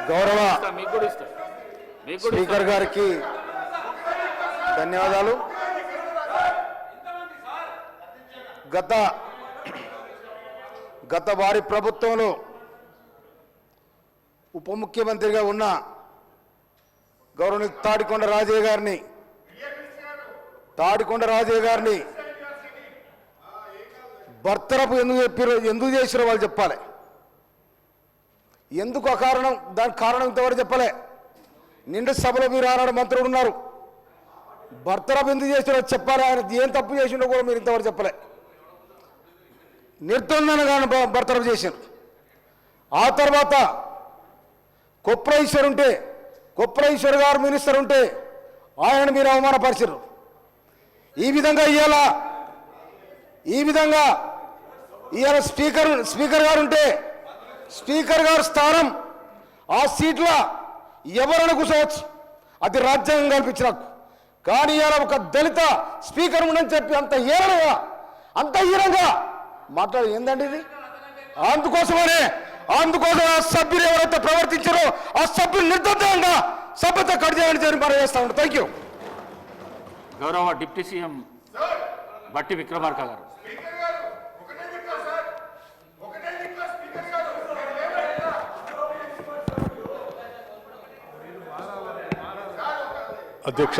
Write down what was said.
గౌరవ స్పీకర్ గారికి ధన్యవాదాలు. గత వారి ప్రభుత్వంలో ఉప ముఖ్యమంత్రిగా ఉన్న గౌరవనీయ తాడికొండ రాజయ్య గారిని బర్తరపు ఎందుకు చేసిరో వాళ్ళు చెప్పాలి. ఎందుకు అకారణం, దానికి కారణం ఇంతవరకు చెప్పలే. నిండు సభలో మీరు ఆనాడు మంత్రులు ఉన్నారు, బర్తరపు ఎందుకు చేసిరో చెప్పాలి. ఆయన ఏం తప్పు చేసిండో కూడా మీరు ఇంతవరకు చెప్పలే. నిర్దొందనగానే బర్తరపు చేశారు. ఆ తర్వాత కొప్రైశ్వర్ గారు మినిస్టర్ ఉంటే ఆయనను మీరు అవమానపరిచారు. ఈ విధంగా ఇవాళ స్పీకర్ గారు ఉంటే స్పీకర్ గారు స్థానం ఆ సీట్లో ఎవరైనా కూర్చోవచ్చు, అది రాజ్యాంగం కల్పించిన హక్కు. కానీ ఇవాళ ఒక దళిత స్పీకర్ ఉండని చెప్పి అంత హీనంగా మాట్లాడు ఏందండి ఇది? అందుకోసం ఆ సభ్యులు ఎవరైతే ప్రవర్తించారో ఆ సభ్యులు నిర్దోషంగా సభ్యత కట్ చేయాలని మనం చేస్తా ఉంటాం. Thank you. గౌరవ డిప్యూటీ సీఎం బట్టి విక్రమార్క గారు. అధ్యక్ష